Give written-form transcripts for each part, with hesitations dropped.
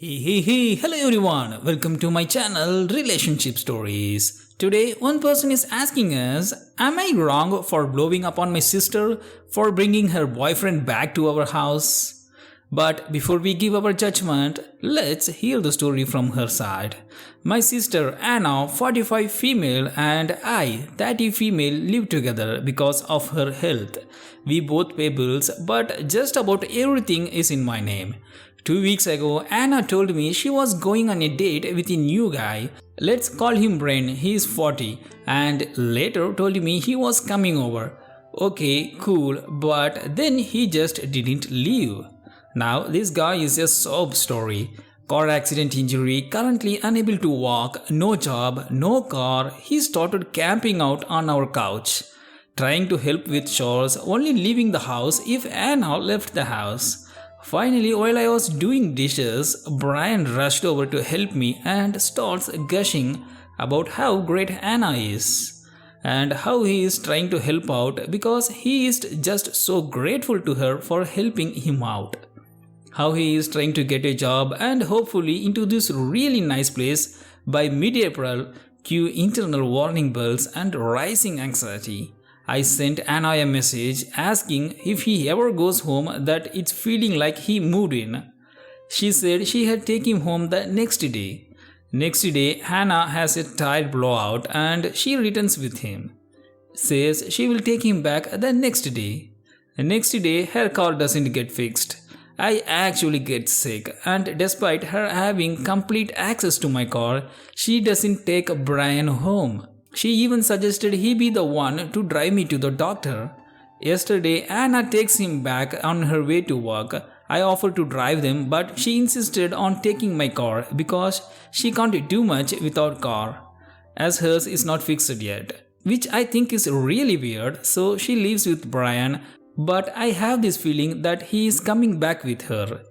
Hey, hello everyone, welcome to my channel Relationship Stories. Today, one person is asking us, am I wrong for blowing up on my sister for bringing her boyfriend back to our house? But before we give our judgment, let's hear the story from her side. My sister Anna, 45 female, and I, 30 female, live together because of her health. We both pay bills, but just about everything is in my name. 2 weeks ago, Anna told me she was going on a date with a new guy. Let's call him Brian, he is 40, and later told me he was coming over. Okay, cool, but then he just didn't leave. Now, this guy is a sob story. Car accident injury, currently unable to walk, no job, no car. He started camping out on our couch, trying to help with chores, only leaving the house if Anna left the house. Finally, while I was doing dishes, Brian rushed over to help me and starts gushing about how great Anna is and how he is trying to help out because he is just so grateful to her for helping him out. How he is trying to get a job and hopefully into this really nice place by mid-April. Cue internal warning bells and rising anxiety. I sent Anna a message asking if he ever goes home that it's feeling like he moved in. She said she had taken him home the next day. Next day, Hannah has a tire blowout and she returns with him. Says she will take him back the next day. The next day, her car doesn't get fixed. I actually get sick, and despite her having complete access to my car, she doesn't take Brian home. She even suggested he be the one to drive me to the doctor. Yesterday, Anna takes him back on her way to work. I offered to drive them, but she insisted on taking my car because she can't do much without car, as hers is not fixed yet, which I think is really weird. So she lives with Brian, but I have this feeling that he is coming back with her.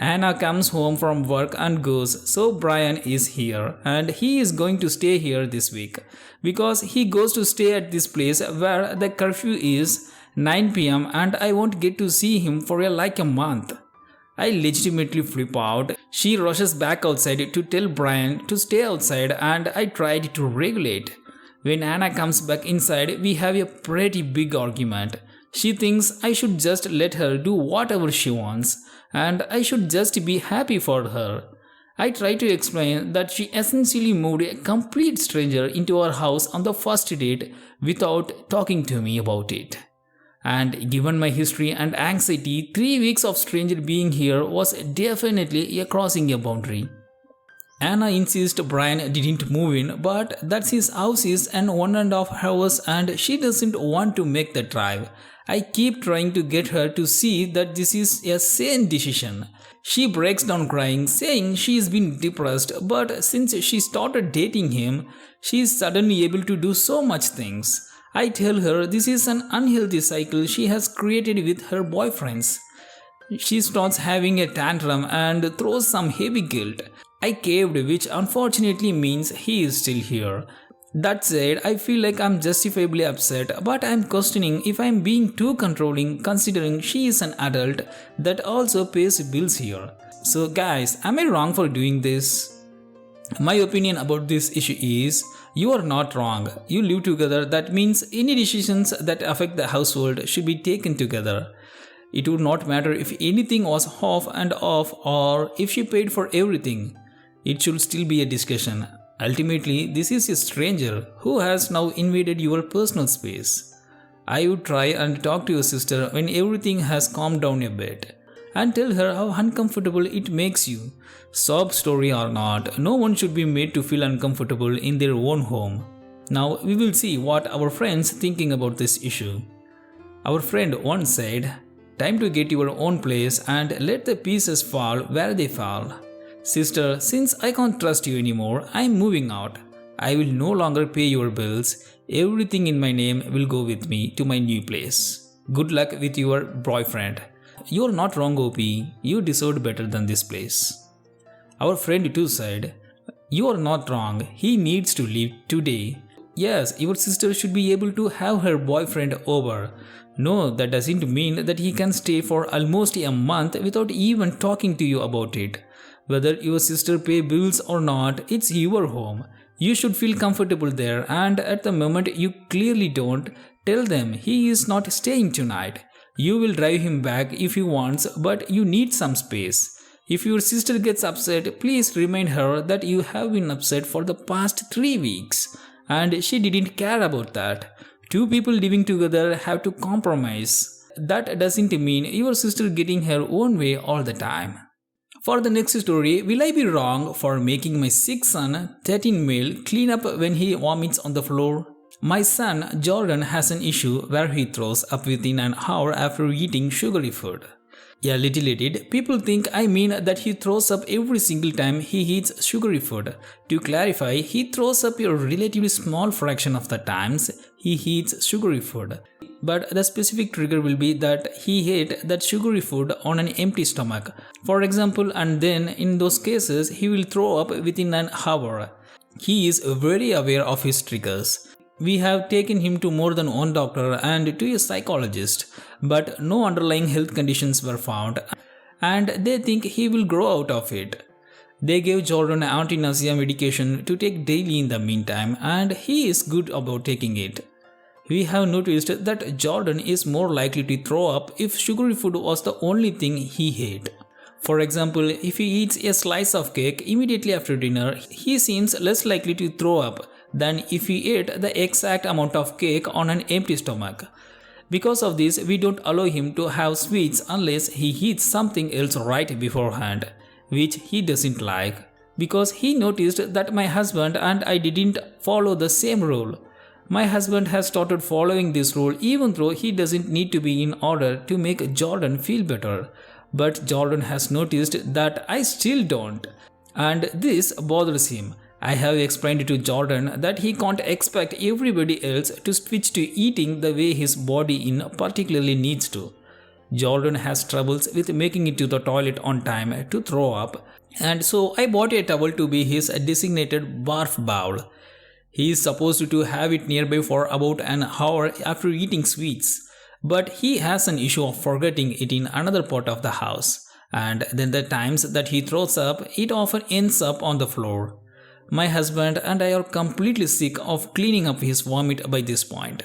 Anna comes home from work and goes, so Brian is here and he is going to stay here this week because he goes to stay at this place where the curfew is 9 p.m. and I won't get to see him for like a month. I legitimately flip out. She rushes back outside to tell Brian to stay outside and I tried to regulate. When Anna comes back inside, we have a pretty big argument. She thinks I should just let her do whatever she wants and I should just be happy for her. I try to explain that she essentially moved a complete stranger into our house on the first date without talking to me about it. And given my history and anxiety, 3 weeks of stranger being here was definitely a crossing a boundary. Anna insists Brian didn't move in, but that's his house is an 1.5 hours and she doesn't want to make the drive. I keep trying to get her to see that this is a sane decision. She breaks down crying, saying she's been depressed, but since she started dating him, she is suddenly able to do so much things. I tell her this is an unhealthy cycle she has created with her boyfriends. She starts having a tantrum and throws some heavy guilt. I caved, which unfortunately means he is still here. That said, I feel like I'm justifiably upset, but I'm questioning if I'm being too controlling considering she is an adult that also pays bills here. So guys, am I wrong for doing this? My opinion about this issue is, you are not wrong. You live together, that means any decisions that affect the household should be taken together. It would not matter if anything was off and off or if she paid for everything. It should still be a discussion. Ultimately, this is a stranger who has now invaded your personal space. I would try and talk to your sister when everything has calmed down a bit and tell her how uncomfortable it makes you. Sob story or not, no one should be made to feel uncomfortable in their own home. Now we will see what our friends thinking about this issue. Our friend once said, "Time to get your own place and let the pieces fall where they fall." Sister, since I can't trust you anymore, I am moving out. I will no longer pay your bills. Everything in my name will go with me to my new place. Good luck with your boyfriend. You are not wrong, OP. You deserved better than this place. Our friend too said, "You are not wrong. He needs to leave today." Yes, your sister should be able to have her boyfriend over. No, that doesn't mean that he can stay for almost a month without even talking to you about it. Whether your sister pay bills or not, it's your home. You should feel comfortable there, and at the moment you clearly don't, tell them he is not staying tonight. You will drive him back if he wants, but you need some space. If your sister gets upset, please remind her that you have been upset for the past 3 weeks and she didn't care about that. Two people living together have to compromise. That doesn't mean your sister getting her own way all the time. For the next story, will I be wrong for making my sick son, 13 male, clean up when he vomits on the floor? My son Jordan has an issue where he throws up within an hour after eating sugary food. A little idiot, people think I mean that he throws up every single time he eats sugary food. To clarify, he throws up a relatively small fraction of the times he eats sugary food. But the specific trigger will be that he ate that sugary food on an empty stomach, for example, and then in those cases he will throw up within an hour. He is very aware of his triggers. We have taken him to more than one doctor and to a psychologist, but no underlying health conditions were found, and they think he will grow out of it. They gave Jordan anti-nausea medication to take daily in the meantime, and he is good about taking it. We have noticed that Jordan is more likely to throw up if sugary food was the only thing he ate. For example, if he eats a slice of cake immediately after dinner, he seems less likely to throw up than if he ate the exact amount of cake on an empty stomach. Because of this, we don't allow him to have sweets unless he eats something else right beforehand, which he doesn't like. Because he noticed that my husband and I didn't follow the same rule. My husband has started following this rule even though he doesn't need to be in order to make Jordan feel better. But Jordan has noticed that I still don't. And this bothers him. I have explained to Jordan that he can't expect everybody else to switch to eating the way his body particularly needs to. Jordan has troubles with making it to the toilet on time to throw up, and so I bought a towel to be his designated barf bowl. He is supposed to have it nearby for about an hour after eating sweets, but he has an issue of forgetting it in another part of the house, and then the times that he throws up, it often ends up on the floor. My husband and I are completely sick of cleaning up his vomit by this point.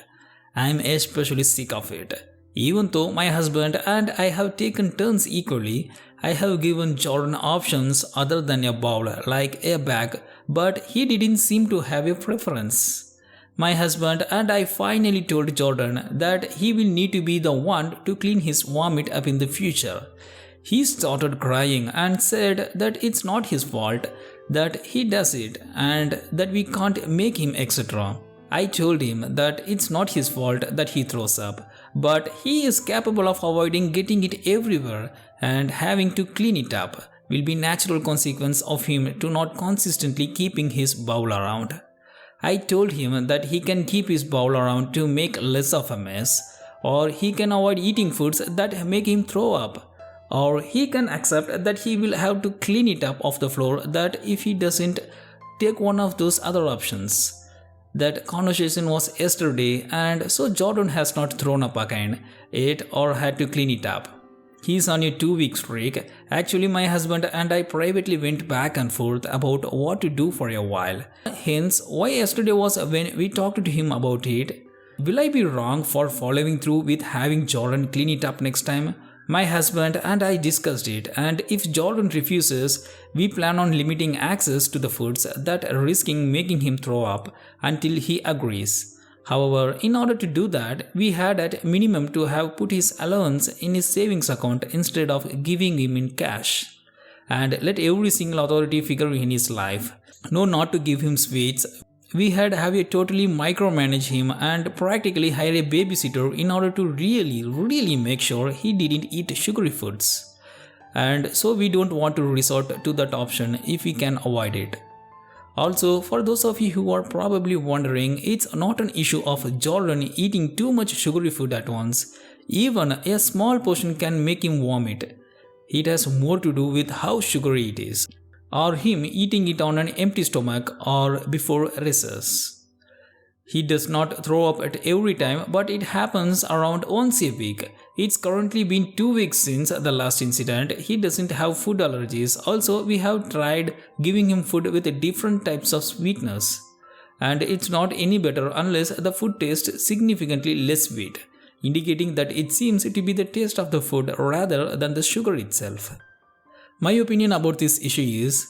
I am especially sick of it. Even though my husband and I have taken turns equally, I have given Jordan options other than a bowl like a bag, but he didn't seem to have a preference. My husband and I finally told Jordan that he will need to be the one to clean his vomit up in the future. He started crying and said that it's not his fault, that he does it and that we can't make him, etc. I told him that it's not his fault that he throws up, but he is capable of avoiding getting it everywhere, and having to clean it up will be natural consequence of him to not consistently keeping his bowl around. I told him that he can keep his bowl around to make less of a mess, or he can avoid eating foods that make him throw up, or he can accept that he will have to clean it up off the floor that if he doesn't take one of those other options. That conversation was yesterday, and so Jordan has not thrown up again, ate or had to clean it up. He's on a 2-week streak. Actually, my husband and I privately went back and forth about what to do for a while. Hence, why yesterday was when we talked to him about it. Will I be wrong for following through with having Jordan clean it up next time? My husband and I discussed it, and if Jordan refuses, we plan on limiting access to the foods that are risking making him throw up until he agrees. However, in order to do that, we had at minimum to have put his allowance in his savings account instead of giving him in cash. And let every single authority figure in his life know not to give him sweets. We had have a totally micromanage him and practically hire a babysitter in order to really make sure he didn't eat sugary foods. And so we don't want to resort to that option if we can avoid it. Also, for those of you who are probably wondering, it's not an issue of Jordan eating too much sugary food at once. Even a small portion can make him vomit. It has more to do with how sugary it is, or him eating it on an empty stomach or before recess. He does not throw up at every time, but it happens around once a week. It's currently been 2 weeks since the last incident. He doesn't have food allergies. Also, we have tried giving him food with different types of sweetness. And it's not any better unless the food tastes significantly less sweet, indicating that it seems to be the taste of the food rather than the sugar itself. My opinion about this issue is,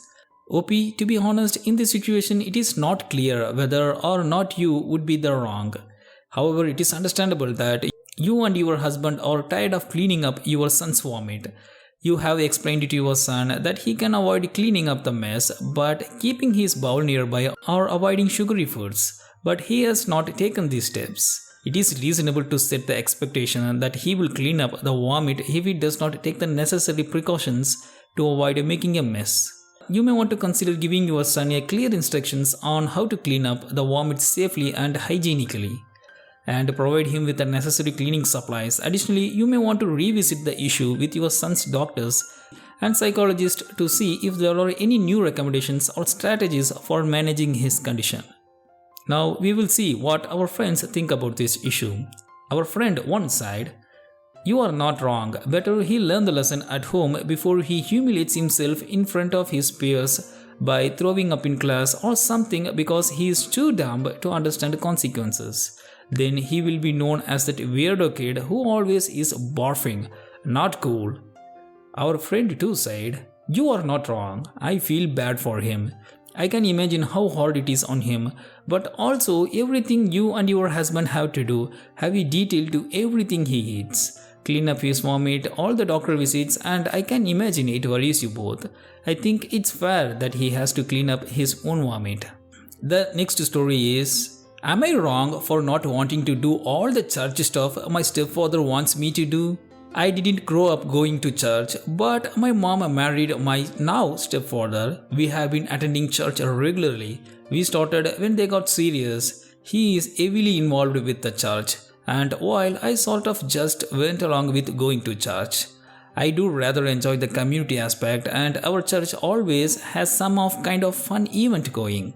OP, to be honest, in this situation it is not clear whether or not you would be the wrong. However, it is understandable that you and your husband are tired of cleaning up your son's vomit. You have explained to your son that he can avoid cleaning up the mess but keeping his bowl nearby or avoiding sugary foods, but he has not taken these steps. It is reasonable to set the expectation that he will clean up the vomit if he does not take the necessary precautions to avoid making a mess. You may want to consider giving your son a clear instructions on how to clean up the vomit safely and hygienically, and provide him with the necessary cleaning supplies. Additionally, you may want to revisit the issue with your son's doctors and psychologists to see if there are any new recommendations or strategies for managing his condition. Now we will see what our friends think about this issue. Our friend one side, you are not wrong. Better he learn the lesson at home before he humiliates himself in front of his peers by throwing up in class or something because he is too dumb to understand consequences. Then he will be known as that weirdo kid who always is barfing. Not cool. Our friend 2 said, you are not wrong. I feel bad for him. I can imagine how hard it is on him, but also everything you and your husband have to do, have a detail to everything he eats. Clean up his vomit, all the doctor visits, and I can imagine it worries you both. I think it's fair that he has to clean up his own vomit. The next story is, am I wrong for not wanting to do all the church stuff my stepfather wants me to do? I didn't grow up going to church, but my mom married my now stepfather. We have been attending church regularly. We started when they got serious. He is heavily involved with the church, and while I sort of just went along with going to church, I do rather enjoy the community aspect, and our church always has some kind of fun event going.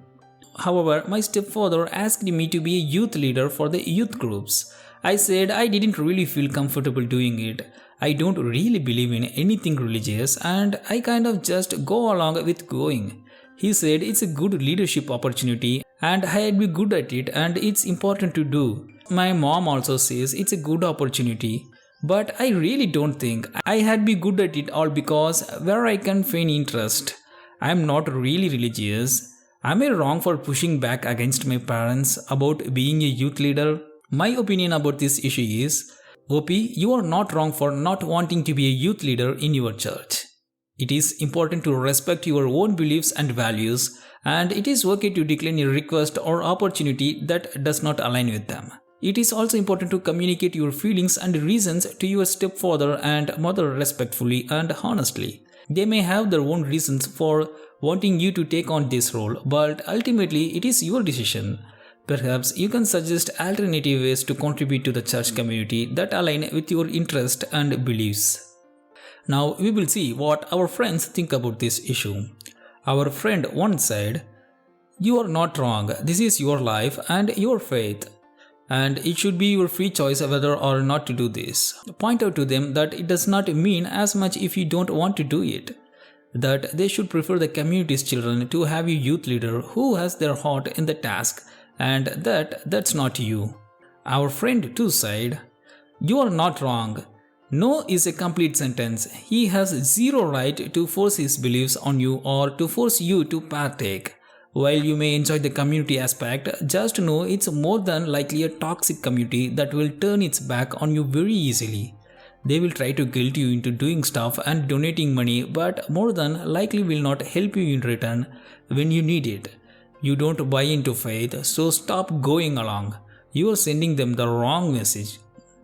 However, my stepfather asked me to be a youth leader for the youth groups. I said I didn't really feel comfortable doing it. I don't really believe in anything religious and I kind of just go along with going. He said it's a good leadership opportunity and I'd be good at it and it's important to do. My mom also says it's a good opportunity, but I really don't think I had be good at it all because where I can feign interest. I'm not really religious. Am I wrong for pushing back against my parents about being a youth leader? My opinion about this issue is, OP, you are not wrong for not wanting to be a youth leader in your church. It is important to respect your own beliefs and values, and it is okay to decline a request or opportunity that does not align with them. It is also important to communicate your feelings and reasons to your stepfather and mother respectfully and honestly. They may have their own reasons for wanting you to take on this role, but ultimately it is your decision. Perhaps you can suggest alternative ways to contribute to the church community that align with your interest and beliefs. Now we will see what our friends think about this issue. Our friend one said, you are not wrong, this is your life and your faith, and it should be your free choice whether or not to do this. Point out to them that it does not mean as much if you don't want to do it, that they should prefer the community's children to have a youth leader who has their heart in the task, and that's not you. Our friend 2 said, you are not wrong. No is a complete sentence. He has zero right to force his beliefs on you or to force you to partake. While you may enjoy the community aspect, just know it's more than likely a toxic community that will turn its back on you very easily. They will try to guilt you into doing stuff and donating money, but more than likely will not help you in return when you need it. You don't buy into faith, so stop going along. You are sending them the wrong message.